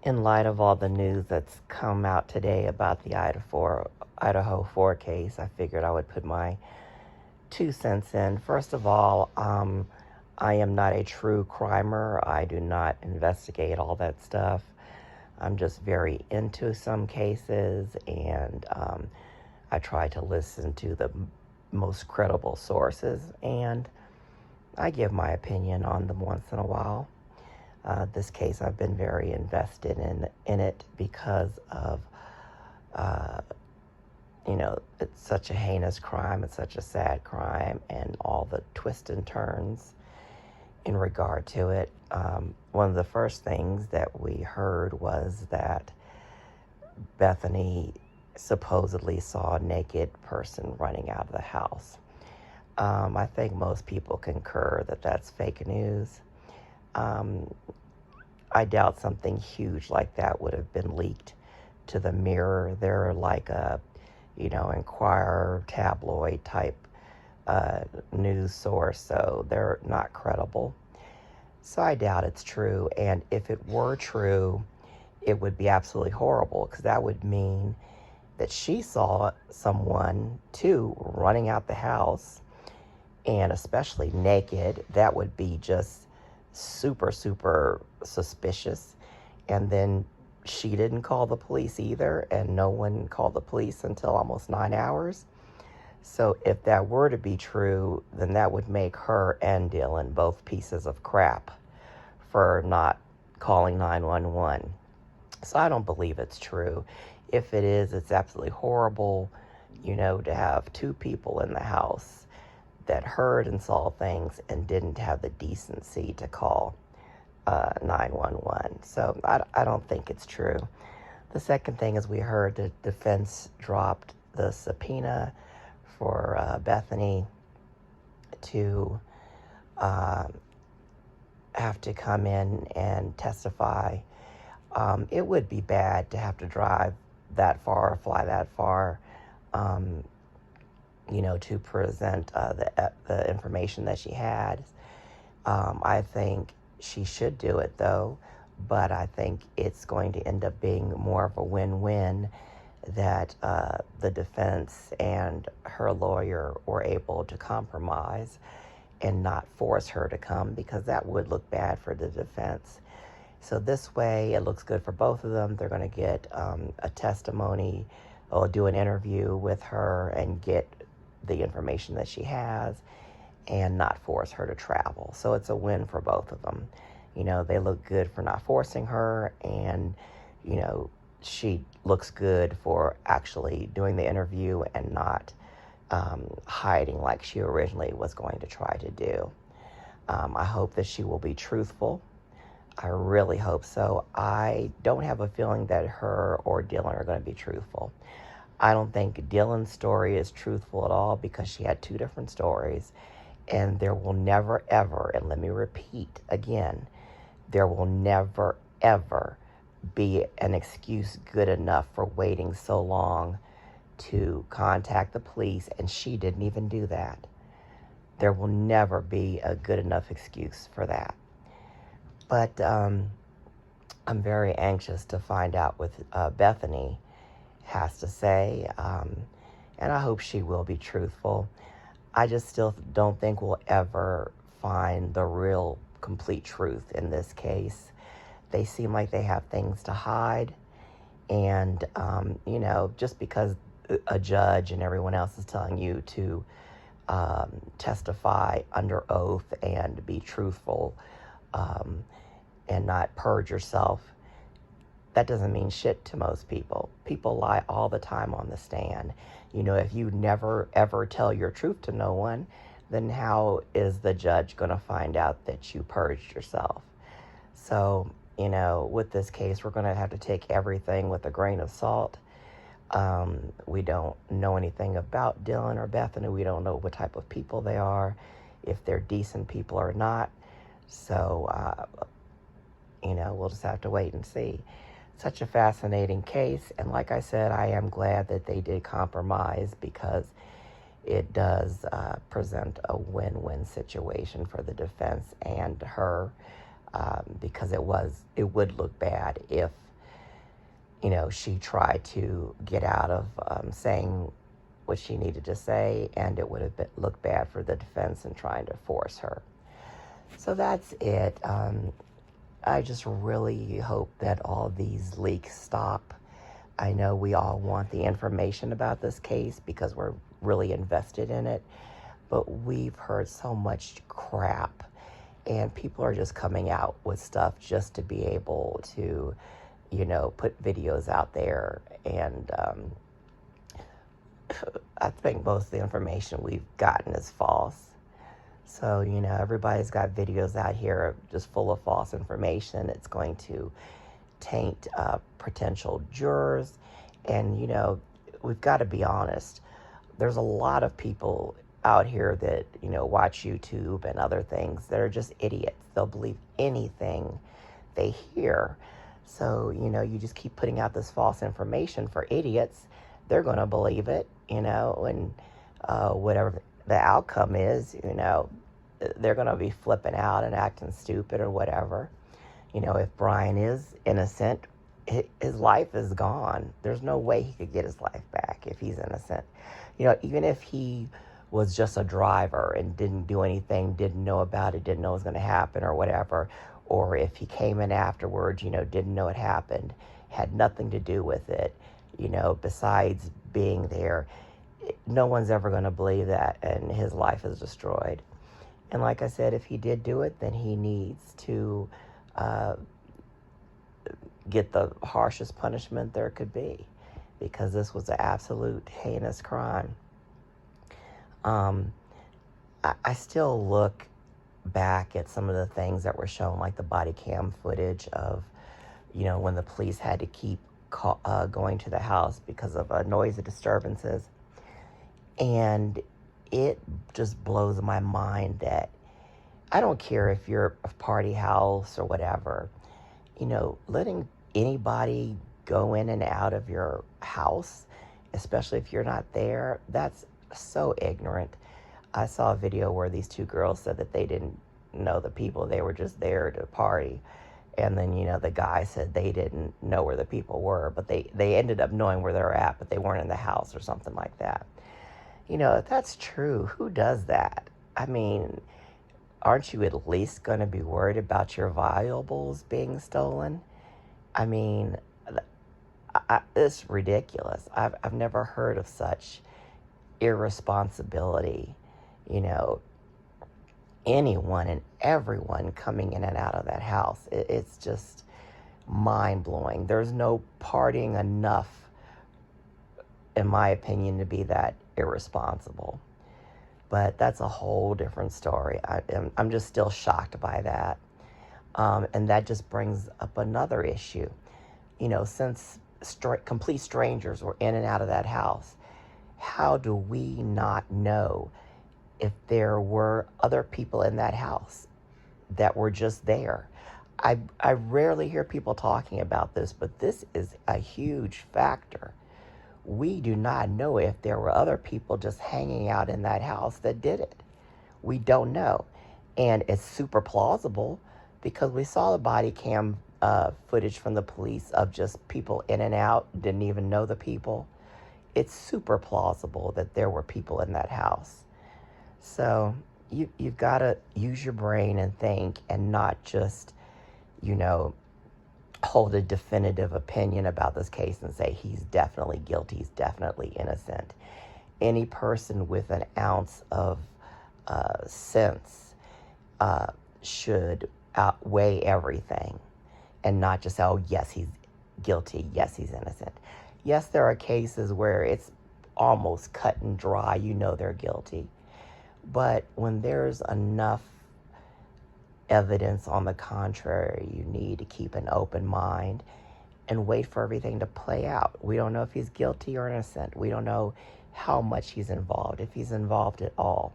In light of all the news that's come out today about the Idaho 4 case, I figured I would put my 2 cents in. First of all, I am not a true crimer. I do not investigate all that stuff. I'm just very into some cases, and I try to listen to the most credible sources, and I give my opinion on them once in a while. This case, I've been very invested in it because of, it's such a heinous crime. It's such a sad crime, and all the twists and turns in regard to it. One of the first things that we heard was that Bethany supposedly saw a naked person running out of the house. I think most people concur that that's fake news. I doubt something huge like that would have been leaked to the Mirror. They're like a, Inquirer tabloid type news source, so they're not credible. So I doubt it's true. And if it were true, it would be absolutely horrible, because that would mean that she saw someone too running out the house, and especially naked. That would be just super, super suspicious. And then she didn't call the police either, and no one called the police until almost 9 hours. So if that were to be true, then that would make her and Dylan both pieces of crap for not calling 911. So I don't believe it's true. If it is, it's absolutely horrible, to have two people in the house that heard and saw things and didn't have the decency to call 911. So I don't think it's true. The second thing is, we heard the defense dropped the subpoena for Bethany to have to come in and testify. It would be bad to have to drive that far, fly that far, to present the information that she had. I think she should do it, though, but I think it's going to end up being more of a win-win that the defense and her lawyer were able to compromise and not force her to come, because that would look bad for the defense. So this way, it looks good for both of them. They're going to get a testimony, or do an interview with her and get the information that she has, and not force her to travel. So it's a win for both of them. They look good for not forcing her, and, she looks good for actually doing the interview and not hiding like she originally was going to try to do. I hope that she will be truthful. I really hope so. I don't have a feeling that her or Dylan are going to be truthful. I don't think Dylan's story is truthful at all, because she had two different stories. And there will never, ever, and let me repeat again, there will never, ever be an excuse good enough for waiting so long to contact the police, and she didn't even do that. There will never be a good enough excuse for that. But I'm very anxious to find out what Bethany has to say, and I hope she will be truthful. I just still don't think we'll ever find the real, complete truth in this case. They seem like they have things to hide, and, just because a judge and everyone else is telling you to testify under oath and be truthful, and not perjure yourself, that doesn't mean shit to most people. People lie all the time on the stand. If you never, ever tell your truth to no one, then how is the judge going to find out that you purged yourself? So, with this case, we're going to have to take everything with a grain of salt. We don't know anything about Dylan or Bethany. We don't know what type of people they are, if they're decent people or not. So, we'll just have to wait and see. Such a fascinating case, and like I said, I am glad that they did compromise, because it does present a win-win situation for the defense and her, because it would look bad if she tried to get out of saying what she needed to say, and it would have looked bad for the defense in trying to force her. So that's it. I just really hope that all these leaks stop. I know we all want the information about this case because we're really invested in it, but we've heard so much crap, and people are just coming out with stuff just to be able to, put videos out there. And I think most of the information we've gotten is false. So, everybody's got videos out here just full of false information. It's going to taint potential jurors. And, we've got to be honest. There's a lot of people out here that, watch YouTube and other things that are just idiots. They'll believe anything they hear. So, you just keep putting out this false information for idiots. They're going to believe it, and whatever the outcome is, they're going to be flipping out and acting stupid or whatever. If Brian is innocent, his life is gone. There's no way he could get his life back if he's innocent. Even if he was just a driver and didn't do anything, didn't know about it, didn't know it was going to happen or whatever, or if he came in afterwards, didn't know it happened, had nothing to do with it, besides being there, no one's ever going to believe that, and his life is destroyed. And like I said, if he did do it, then he needs to get the harshest punishment there could be, because this was an absolute heinous crime. I still look back at some of the things that were shown, like the body cam footage of, when the police had to keep going to the house because of noisy disturbances. And it just blows my mind that I don't care if you're a party house or whatever, letting anybody go in and out of your house, especially if you're not there, that's so ignorant. I saw a video where these two girls said that they didn't know the people, they were just there to party. And then, the guy said they didn't know where the people were, but they ended up knowing where they were at, but they weren't in the house or something like that. If that's true, who does that? I mean, aren't you at least going to be worried about your valuables being stolen? I mean, it's ridiculous. I've never heard of such irresponsibility. Anyone and everyone coming in and out of that house. It's just mind-blowing. There's no partying enough, in my opinion, to be that irresponsible. But that's a whole different story. I'm just still shocked by that. And that just brings up another issue. Since complete strangers were in and out of that house, how do we not know if there were other people in that house that were just there? I rarely hear people talking about this, but this is a huge factor. We do not know if there were other people just hanging out in that house that did it. We don't know. And it's super plausible because we saw the body cam footage from the police of just people in and out, didn't even know the people. It's super plausible that there were people in that house. So you've got to use your brain and think, and not just, hold a definitive opinion about this case and say he's definitely guilty, he's definitely innocent. Any person with an ounce of sense should outweigh everything and not just say, oh, yes, he's guilty, yes, he's innocent. Yes, there are cases where it's almost cut and dry, they're guilty. But when there's enough evidence on the contrary, you need to keep an open mind and wait for everything to play out. We don't know if he's guilty or innocent. We don't know how much he's involved, if he's involved at all.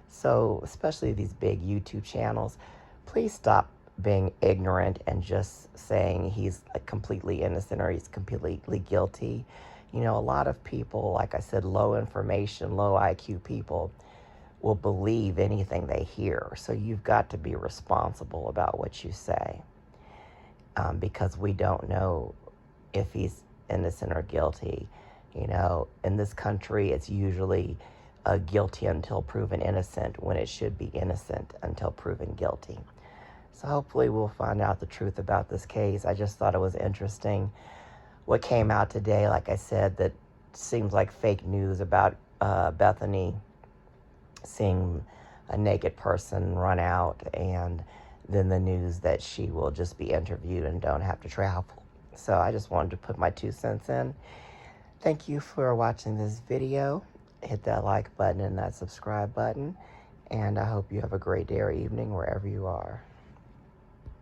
So, especially these big YouTube channels, please stop being ignorant and just saying he's completely innocent or he's completely guilty. A lot of people, like I said, low information, low IQ people will believe anything they hear. So you've got to be responsible about what you say, because we don't know if he's innocent or guilty. You know, in this country, it's usually guilty until proven innocent, when it should be innocent until proven guilty. So hopefully we'll find out the truth about this case. I just thought it was interesting what came out today. Like I said, that seems like fake news about Bethany seeing a naked person run out, and then the news that she will just be interviewed and don't have to travel. So I just wanted to put my 2 cents in. Thank you for watching this video. Hit that like button and that subscribe button. And I hope you have a great day or evening wherever you are.